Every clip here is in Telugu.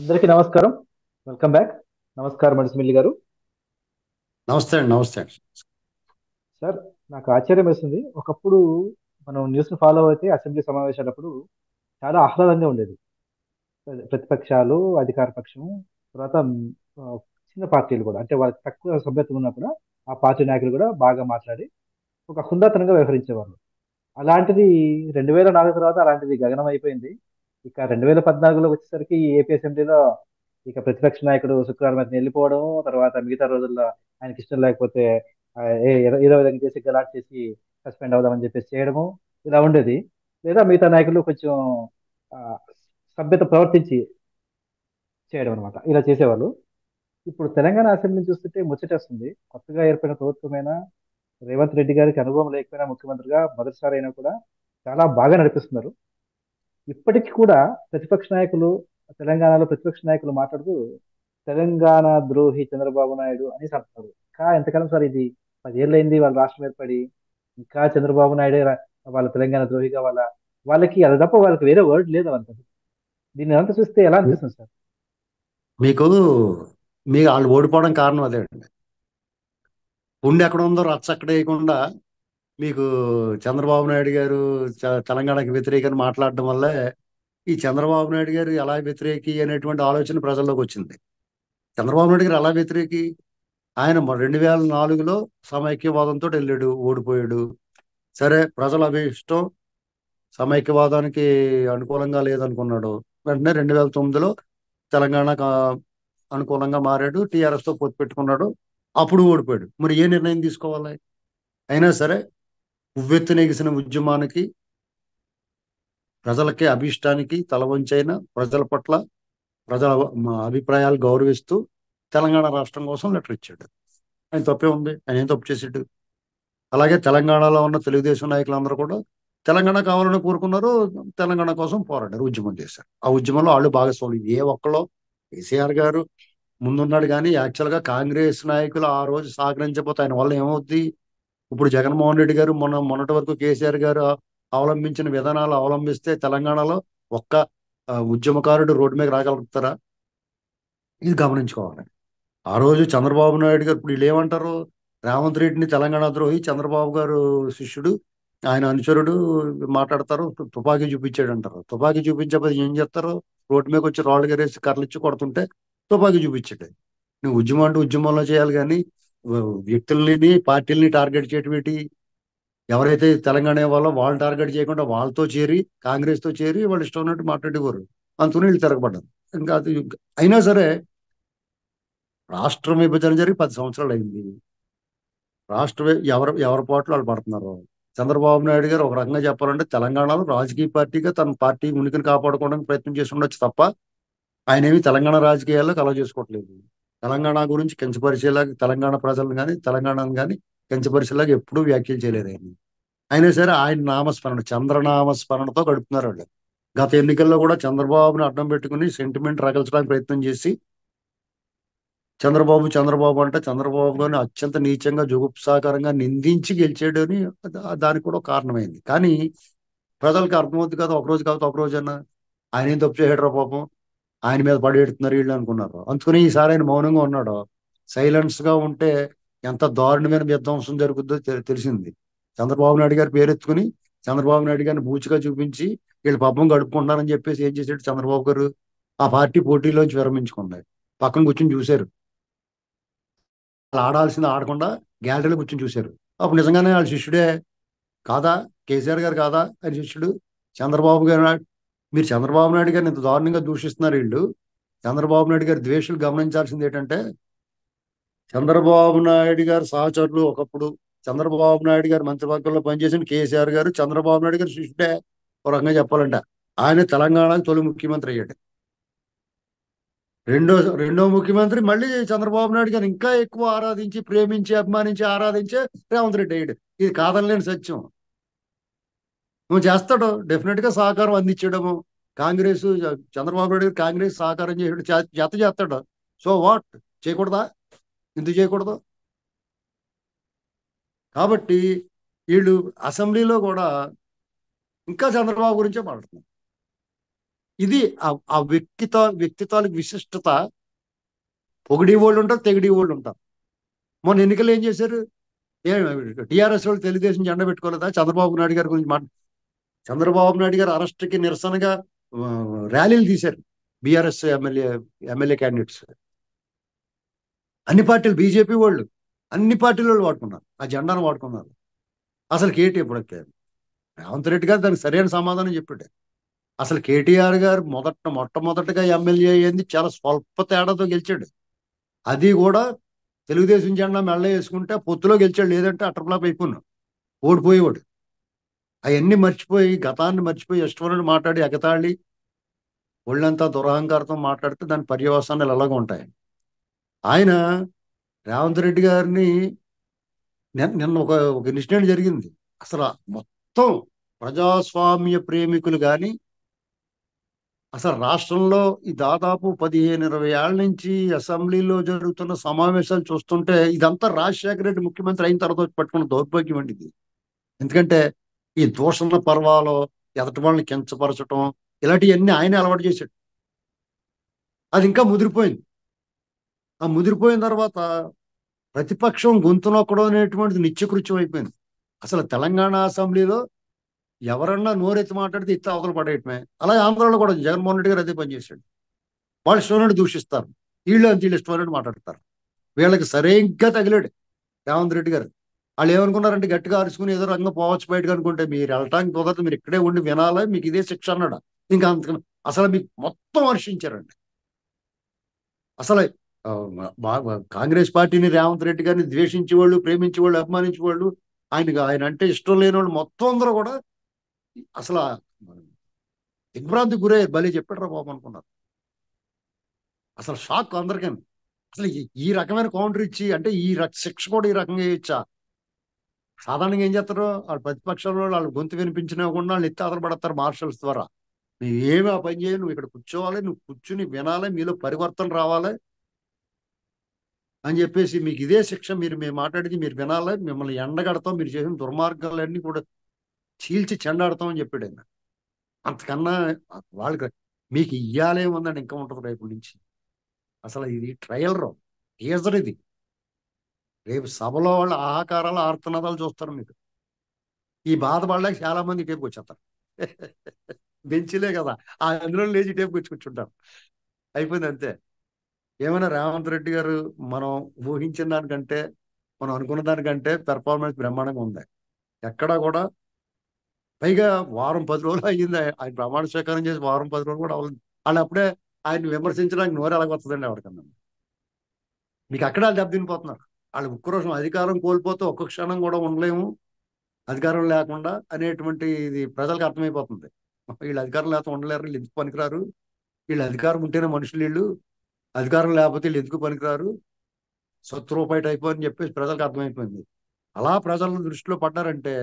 అందరికీ నమస్కారం. Welcome back. నమస్కారం మడిసిమిల్లి గారు. నమస్తే అండి. నమస్తే అండి. సార్, నాకు ఆశ్చర్యం వేస్తుంది. ఒకప్పుడు మనం న్యూస్ని ఫాలో అయితే అసెంబ్లీ సమావేశాలప్పుడు చాలా ఆహ్లాదంగా ఉండేది. ప్రతిపక్షాలు, అధికార పక్షం, తర్వాత ఆ, చిన్న పార్టీలు కూడా, అంటే వాళ్ళకి తక్కువ సభ్యత్వం ఉన్నా కూడా ఆ పార్టీ నాయకులు కూడా బాగా మాట్లాడి ఒక హుందాతనంగా వ్యవహరించేవారు. అలాంటిది 2004 తర్వాత అలాంటిది గగనం అయిపోయింది. ఇక 2014లో వచ్చేసరికి ఏపీ అసెంబ్లీలో ఇక ప్రతిపక్ష నాయకుడు శుక్రవారం అయితే వెళ్ళిపోవడం, తర్వాత మిగతా రోజుల్లో ఆయనకి ఇష్టం లేకపోతే ఏదో విధంగా చేసి గలాట్ చేసి సస్పెండ్ అవుదామని చెప్పేసి చేయడము, ఇలా ఉండేది. లేదా మిగతా నాయకులు కొంచెం ఆ, సభ్యత ప్రవర్తించి చేయడం అనమాట, ఇలా చేసేవాళ్ళు. ఇప్పుడు తెలంగాణ అసెంబ్లీని చూస్తుంటే ముచ్చటేస్తుంది. కొత్తగా ఏర్పడిన ప్రభుత్వమైనా, రేవంత్ రెడ్డి గారికి అనుభవం లేకపోయినా ముఖ్యమంత్రిగా మొదటిసారి అయినా కూడా చాలా బాగా నడిపిస్తున్నారు. ఇప్పటికీ కూడా ప్రతిపక్ష నాయకులు, తెలంగాణలో ప్రతిపక్ష నాయకులు మాట్లాడుతూ తెలంగాణ ద్రోహి చంద్రబాబు నాయుడు అని అంటున్నారు. ఇంకా ఎంతకాలం సార్ ఇది? 10 ఏళ్ళైంది వాళ్ళ రాష్ట్రం ఏర్పడి. ఇంకా చంద్రబాబు నాయుడే వాళ్ళ తెలంగాణ ద్రోహిగా వాళ్ళకి అది తప్ప వాళ్ళకి వేరే వర్డ్ లేదు వాళ్ళకి. దీన్ని అంతా చూస్తే ఎలా అనిపిస్తుంది సార్? మీకు మీ వాళ్ళు ఓడిపోవడం కారణం అదే అండి. ఉండి ఎక్కడ ఉందో రచ్చ అక్కడ వేయకుండా మీకు చంద్రబాబు నాయుడు గారు తెలంగాణకి వ్యతిరేకని మాట్లాడడం వల్లే ఈ చంద్రబాబు నాయుడు గారు ఎలా వ్యతిరేకి అనేటువంటి ఆలోచన ప్రజల్లోకి వచ్చింది. చంద్రబాబు నాయుడు గారు ఎలా వ్యతిరేకి? ఆయన 2004లో సమైక్యవాదంతో వెళ్ళాడు, ఓడిపోయాడు. సరే, ప్రజల అభిష్టం సమైక్యవాదానికి అనుకూలంగా లేదనుకున్నాడు. వెంటనే 2009లో తెలంగాణకు అనుకూలంగా మారాడు, టీఆర్ఎస్ తో పొత్తు పెట్టుకున్నాడు. అప్పుడు ఓడిపోయాడు. మరి ఏ నిర్ణయం తీసుకోవాలి? అయినా సరే ఉవ్వెత్తున ఎగిసిన ఉద్యమానికి, ప్రజలకి అభిష్టానికి తల వంచైన ప్రజల పట్ల ప్రజల అభిప్రాయాలు గౌరవిస్తూ తెలంగాణ రాష్ట్రం కోసం లెటర్ ఇచ్చాడు. ఆయన తప్పే ఉంది? ఆయన ఏం తప్పు చేసాడు? అలాగే తెలంగాణలో ఉన్న తెలుగుదేశం నాయకులందరూ కూడా తెలంగాణ కావాలని కోరుకున్నారు. తెలంగాణ కోసం పోరాడారు, ఉద్యమం చేశారు. ఆ ఉద్యమంలో వాళ్ళు భాగస్వాములు. ఏ ఒక్కలో కేసీఆర్ గారు ముందున్నాడు కానీ యాక్చువల్ గా కాంగ్రెస్ నాయకులు ఆ రోజు సహకరించకపోతే ఆయన వల్ల ఏమవుద్ది? ఇప్పుడు జగన్మోహన్ రెడ్డి గారు మొన్నటి వరకు కేసీఆర్ గారు అవలంబించిన విధానాలు అవలంబిస్తే తెలంగాణలో ఒక్క ఉద్యమకారుడు రోడ్డు మీద రాగలుగుతారా? ఇది గమనించుకోవాలి. ఆ రోజు చంద్రబాబు నాయుడు గారు ఇప్పుడు వీళ్ళు ఏమంటారు? రేవంత్ రెడ్డిని తెలంగాణ ద్రోహి, చంద్రబాబు గారు శిష్యుడు, ఆయన అనుచరుడు మాట్లాడతారు. తుపాకీ చూపించాడు అంటారు. తుపాకీ చూపించకపోతే ఏం చేస్తారు? రోడ్డు మీదకి వచ్చి రాళ్ళు గరేసి కర్రలు ఇచ్చి కొడుతుంటే తుపాకీ చూపించాడు. నువ్వు ఉద్యమం అంటే ఉద్యమంలో చేయాలి కానీ వ్యక్తుల్ని పార్టీలని టార్గెట్ చేయటం ఏంటి? ఎవరైతే తెలంగాణ వాళ్ళో వాళ్ళు టార్గెట్ చేయకుండా వాళ్ళతో చేరి, కాంగ్రెస్ తో చేరి వాళ్ళు ఇష్టం ఉన్నట్టు మాట్లాడేవారు. అందుకని వీళ్ళు తిరగబడ్డారు. ఇంకా అది అయినా సరే రాష్ట్రం విభజన జరిగి 10 సంవత్సరాలు అయింది. ఎవరి పాటలు వాళ్ళు పడుతున్నారు. చంద్రబాబు నాయుడు గారు ఒక రకంగా చెప్పాలంటే తెలంగాణలో రాజకీయ పార్టీగా తన పార్టీ ఉనికిని కాపాడుకోవడానికి ప్రయత్నం చేసి ఉండొచ్చు తప్ప ఆయన ఏమి తెలంగాణ రాజకీయాల్లో కలవ చేసుకోవట్లేదు. తెలంగాణ గురించి కించపరిచేలాగా తెలంగాణ ప్రజలను కానీ తెలంగాణను కానీ కించపరిచేలాగా ఎప్పుడూ వ్యాఖ్యలు చేయలేదు ఆయన. అయినా సరే ఆయన నామస్మరణ, చంద్రనామస్మరణతో గడుపుతున్నారు వాళ్ళు. గత ఎన్నికల్లో కూడా చంద్రబాబుని అడ్డం పెట్టుకుని సెంటిమెంట్ రగల్చడానికి ప్రయత్నం చేసి చంద్రబాబు చంద్రబాబు అంటే చంద్రబాబు గారిని అత్యంత నీచంగా జుగుప్సాకరంగా నిందించి గెలిచాడు అని దానికి కూడా ఒక కారణమైంది. కానీ ప్రజలకు అర్థమవుతుంది కదా, ఒక రోజు కాకపోతే ఒక రోజన్నా ఆయన ఏం తప్పు చేయడరా పాపం, ఆయన మీద పడేడుతున్నారు వీళ్ళు అనుకున్నారు. అందుకని ఈసారి ఆయన మౌనంగా ఉన్నాడు. సైలెన్స్ గా ఉంటే ఎంత దారుణమైన విధ్వంసం జరుగుద్దో తెలిసింది. చంద్రబాబు నాయుడు గారి పేరెత్తుకుని చంద్రబాబు నాయుడు గారిని బూచిగా చూపించి వీళ్ళు పాపం గడుపుకుంటున్నారని చెప్పేసి ఏం చేశాడు చంద్రబాబు గారు? ఆ పార్టీ పోటీలోంచి విరమించుకున్నారు. పక్కన కూర్చొని చూశారు. వాళ్ళు ఆడాల్సింది ఆడకుండా గ్యాలరీలో కూర్చొని చూశారు. అప్పుడు నిజంగానే వాళ్ళ శిష్యుడే కాదా? కేసీఆర్ గారు కాదా ఆయన శిష్యుడు? చంద్రబాబు గారు మీరు చంద్రబాబు నాయుడు గారిని ఇంత దారుణంగా దూషిస్తున్నారు వీళ్ళు. చంద్రబాబు నాయుడు గారి ద్వేషులు గమనించాల్సింది ఏంటంటే చంద్రబాబు నాయుడు గారు సహచరులు ఒకప్పుడు చంద్రబాబు నాయుడు గారు మంత్రివర్గంలో పనిచేసిన కేసీఆర్ గారు చంద్రబాబు నాయుడు గారు శిష్యుడే. ఒక రకంగా చెప్పాలంటే ఆయన తెలంగాణకు తొలి ముఖ్యమంత్రి అయ్యాడు. రెండో రెండో ముఖ్యమంత్రి మళ్ళీ చంద్రబాబు నాయుడు గారిని ఇంకా ఎక్కువ ఆరాధించి ప్రేమించి అభిమానించి ఆరాధించే రేవంత్ రెడ్డి అయ్యాడు. ఇది కాదనలేని సత్యం. నువ్వు చేస్తాడు డెఫినెట్ గా సహకారం అందించడము. కాంగ్రెస్ చంద్రబాబు నాయుడు గారు కాంగ్రెస్ సహకారం చేసాడు, జత చేస్తాడు. So what? చేయకూడదా? ఎందుకు చేయకూడదు? కాబట్టి వీళ్ళు అసెంబ్లీలో కూడా ఇంకా చంద్రబాబు గురించే మాట్లాడుతున్నారు. ఇది ఆ వ్యక్తిత్వానికి విశిష్టత. పొగిడి వాళ్ళు ఉంటారు, తెగిడి వాళ్ళు ఉంటారు. మొన్న ఎన్నికలు ఏం చేశారు? టీఆర్ఎస్ వాళ్ళు తెలుగుదేశం జెండా పెట్టుకోలేదా? చంద్రబాబు నాయుడు గారి గురించి చంద్రబాబు నాయుడు గారు అరెస్ట్కి నిరసనగా ర్యాలీలు తీశారు బీఆర్ఎస్ ఎమ్మెల్యే క్యాండిడేట్స్. అన్ని పార్టీలు, బీజేపీ వాళ్ళు, అన్ని పార్టీల వాళ్ళు వాడుకున్నారు, ఆ జెండాను వాడుకున్నారు. అసలు ఇప్పుడు రేవంత్ రెడ్డి గారు దానికి సరైన సమాధానం చెప్పాడు. అసలు కేటీఆర్ గారు మొట్టమొదటిగా ఎమ్మెల్యే అయ్యింది చాలా స్వల్ప తేడాతో గెలిచాడు. అది కూడా తెలుగుదేశం జెండా మెళ్ళ వేసుకుంటే పొత్తులో గెలిచాడు, లేదంటే అటర్ఫ్లాప్ అయిపోయినాడు, ఓడిపోయేవాడు. అవన్నీ మర్చిపోయి, గతాన్ని మర్చిపోయి ఇష్టమైన మాట్లాడి ఎగతాళి ఒళ్ళంతా దురహంకారంతో మాట్లాడితే దాని పర్యవసానాలు ఎలాగ ఉంటాయి. ఆయన రేవంత్ రెడ్డి గారిని నిన్న ఒక ఇన్సిడెంట్ జరిగింది. అసలు మొత్తం ప్రజాస్వామ్య ప్రేమికులు కానీ, అసలు రాష్ట్రంలో ఈ దాదాపు 15-20 ఏళ్ల నుంచి అసెంబ్లీలో జరుగుతున్న సమావేశాలు చూస్తుంటే ఇదంతా రాజశేఖర రెడ్డి ముఖ్యమంత్రి అయిన తర్వాత పట్టుకున్న దౌర్భాగ్యం అండి ఇది. ఎందుకంటే ఈ దూషణ పర్వాలు, ఎదటి వాళ్ళని కించపరచడం, ఇలాంటివన్నీ ఆయన అలవాటు చేశాడు. అది ఇంకా ముదిరిపోయింది. ఆ ముదిరిపోయిన తర్వాత ప్రతిపక్షం గొంతు నొక్కడం అనేటువంటిది నిత్యకృత్యం అయిపోయింది. అసలు తెలంగాణ అసెంబ్లీలో ఎవరన్నా నోరెత్తి మాట్లాడితే ఇత్త అవతల పడేయటమే. అలాగే ఆంధ్రాలో కూడా జగన్మోహన్ రెడ్డి గారు అదే పనిచేశాడు. వాళ్ళు ఇష్టమైనట్టు దూషిస్తారు, వీళ్ళు ఇష్టమైనట్టు మాట్లాడతారు. వీళ్ళకి సరిగ్గా తగిలాడు రేవంత్ రెడ్డి గారు. వాళ్ళు ఏమనుకున్నారంటే గట్టిగా అరుచుకుని ఏదో రంగం పోవచ్చు బయటకు అనుకుంటే, మీరు వెళ్ళటానికి కుదరదు, మీరు ఇక్కడే ఉండి వినాలి, మీకు ఇదే శిక్ష అన్నాడు. ఇంకా అంతకన్నా అసలు మీకు మొత్తం హర్షించారండి. అసలు కాంగ్రెస్ పార్టీని, రేవంత్ రెడ్డి గారిని ద్వేషించేవాళ్ళు, ప్రేమించేవాళ్ళు, అభిమానించేవాళ్ళు, ఆయన అంటే ఇష్టం లేని వాళ్ళు మొత్తం అందరూ కూడా అసలు దిగ్భ్రాంతి గురయ్యారు. భలే చెప్పాడు రా బాబు అనుకున్నారు. అసలు షాక్ అందరికీ. అసలు ఈ రకమైన కౌంటర్ ఇచ్చి, అంటే శిక్ష కూడా ఈ రకంగా ఇచ్చా. సాధారణంగా ఏం చేస్తారు, వాళ్ళ ప్రతిపక్షంలో వాళ్ళు గొంతు వినిపించినకుండా వాళ్ళు ఎత్తి అదలు పడతారు మార్షల్స్ ద్వారా. నువ్వు ఏమి ఆ పని చేయాలి, నువ్వు ఇక్కడ కూర్చోవాలి, నువ్వు కూర్చుని వినాలి, మీలో పరివర్తన రావాలి అని చెప్పేసి, మీకు ఇదే శిక్ష, మేము మాట్లాడితే మీరు వినాలి, మిమ్మల్ని ఎండగడతాం, మీరు చేసిన దుర్మార్గాలన్నీ కూడా చీల్చి చెండాడతాం అని చెప్పాడు ఆయన. అంతకన్నా వాళ్ళకి మీకు ఇయ్యాలేముందండి, ఇంకా ఉంటుంది రేపు నుంచి. అసలు ఇది ట్రయల్ రో టీజర్ ఇది. రేపు సభలో వాళ్ళ ఆహాకారాలు, ఆర్తనాదాలు చూస్తారు మీరు. ఈ బాధపడలేక చాలా మంది టేపుకి వచ్చేస్తారు. బెంచిలే కదా, ఆ అందులో లేచి టేపుకి వచ్చి కూర్చుంటారు. అయిపోయింది అంతే. ఏమైనా రేవంత్ రెడ్డి గారు మనం ఊహించిన దానికంటే, మనం అనుకున్న దానికంటే పెర్ఫార్మెన్స్ బ్రహ్మాండంగా ఉంది. ఎక్కడా కూడా, పైగా వారం 10 రోజులు అయ్యింది ఆయన ప్రమాణ స్వీకారం చేసి, వారం 10 రోజులు కూడా అవ్వలేదు. వాళ్ళు అప్పుడే ఆయన విమర్శించడానికి నోరు ఎలాగొస్తుందండి ఎవరికన్నా. మీకు అక్కడ వాళ్ళు దెబ్బతినిపోతున్నారు. వాళ్ళు ఉక్రోషం, అధికారం కోల్పోతే ఒక్క క్షణం కూడా ఉండలేము అధికారం లేకుండా అనేటువంటి ఇది ప్రజలకు అర్థమైపోతుంది. వీళ్ళు అధికారం లేకపోతే ఉండలేరు, వీళ్ళు ఎందుకు పనికిరారు, వీళ్ళు అధికారం ఉంటేనే మనుషులు, వీళ్ళు అధికారం లేకపోతే వీళ్ళు ఎందుకు పనికిరారు, రూపాయి టైపు అని చెప్పేసి ప్రజలకు అర్థమైపోయింది. అలా ప్రజలను దృష్టిలో పడ్డారంటే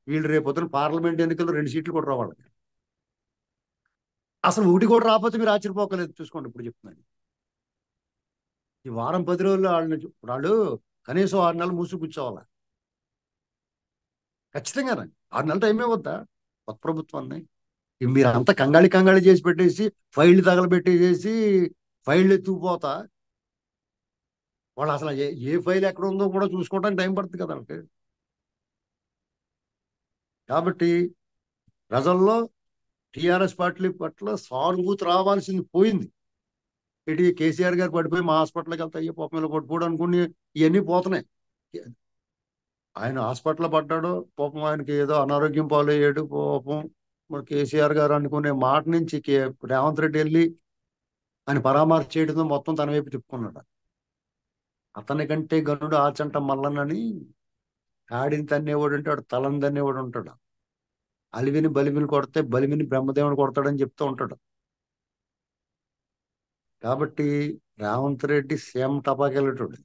వీళ్ళు రేపొద్దున పార్లమెంట్ ఎన్నికల్లో 2 సీట్లు కూడా రావాలి. అసలు ఒకటి కూడా రాకపోతే మీరు ఆశ్చర్యపోకలేదు. చూసుకోండి, ఇప్పుడు చెప్తున్నాను. ఈ వారం 10 రోజులు వాళ్ళు కనీసం 6 నెలలు మూసి కూర్చోవాలి ఖచ్చితంగా. 6 నెలల టైం ఇవ్వద్దా కొత్త ప్రభుత్వాన్ని? మీరు అంతా కంగాళి చేసి పెట్టేసి, ఫైళ్ళు తగలబెట్టేసి, ఫైళ్ళు ఎత్తుకుపోతా, వాళ్ళు అసలు ఏ ఫైల్ ఎక్కడ ఉందో కూడా చూసుకోవడానికి టైం పడుతుంది కదా వాళ్ళకి. కాబట్టి ప్రజల్లో టీఆర్ఎస్ పార్టీ పట్ల సానుభూతి రావాల్సింది పోయింది. ఇటు కేసీఆర్ గారు పడిపోయి మా హాస్పిటల్కి వెళ్తే అయ్యో పాపం ఇలా పడిపోవడం అనుకుని ఇవన్నీ పోతున్నాయి. ఆయన హాస్పిటల్ పడ్డాడు పాపం, ఆయనకి ఏదో అనారోగ్యం పాలయ్యాడు పాపం. మరి కేసీఆర్ గారు అనుకునే మాట నుంచి రేవంత్ రెడ్డి వెళ్ళి ఆయన పరామర్శ చేయడంతో మొత్తం తన వైపు తిప్పుకున్నాడు. అతని కంటే గనుడు ఆచంట మల్లనని, ఆడిని తన్నేవాడు ఉంటాడు, తలని తన్నేవాడు ఉంటాడు. అలివిని బలిమిని కొడితే బలిమిని బ్రహ్మదేవుని కొడతాడని చెప్తూ ఉంటాడు. కాబట్టి రేవంత్ రెడ్డి సీఎం టపాకెళ్ళేటోడు,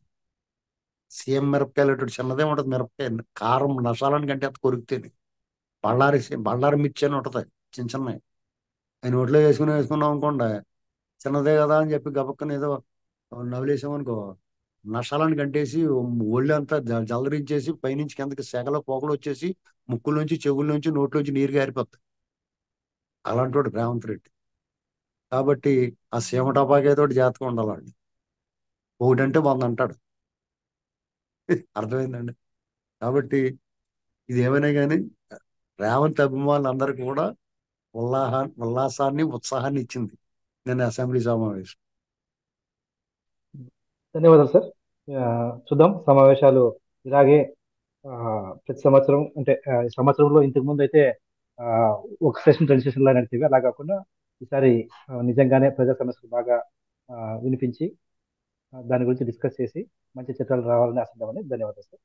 సీఎం మిరపకాయలేటోడు. చిన్నదే ఉంటుంది మిరపకాయ, కారం నషాలని కంటే అంత కొరికితేనే. బళ్ళారి మిర్చి అని ఉంటుంది, చిన్న చిన్నవి. ఆయన ఒట్లో వేసుకున్నాం అనుకోండి, చిన్నదే కదా అని చెప్పి గబక్కన ఏదో నవలేసామనుకో, నషాలను కంటేసి ఒళ్ళు అంతా జలదరించేసి పైనుంచి కిందకి సెగలో పోకలు వచ్చేసి ముక్కుల నుంచి, చెవుల నుంచి, నోట్లోంచి నీరు గారిపోతాయి. అలాంటి వాడు రేవంత్ రెడ్డి. కాబట్టి ఆ సీమ టపాకాయతోటి జాగ్రత్తగా ఉండాలండి. ఒకటంటే 100 అంటాడు. అర్థమైందండి. కాబట్టి ఇది ఏమైనా కానీ రేవంత్ అభిమానులందరికీ కూడా ఉల్లాసాన్ని ఉత్సాహాన్ని ఇచ్చింది నిన్న అసెంబ్లీ సమావేశం. ధన్యవాదాలు సార్. ఆ, చూద్దాం సమావేశాలు ఇలాగే ఆ, ప్రతి సంవత్సరం అంటే ఈ సంవత్సరంలో ఇంతకు ముందు అయితే ఆ, ఒక సెషన్ 2 సెషన్లు నడిచేవి. అలా కాకుండా ఈసారి నిజంగానే ప్రజా సమస్యలు బాగా ఆ, వినిపించి దాని గురించి డిస్కస్ చేసి మంచి చట్టాలు రావాలని ఆశిద్దామని. ధన్యవాదాలు సార్.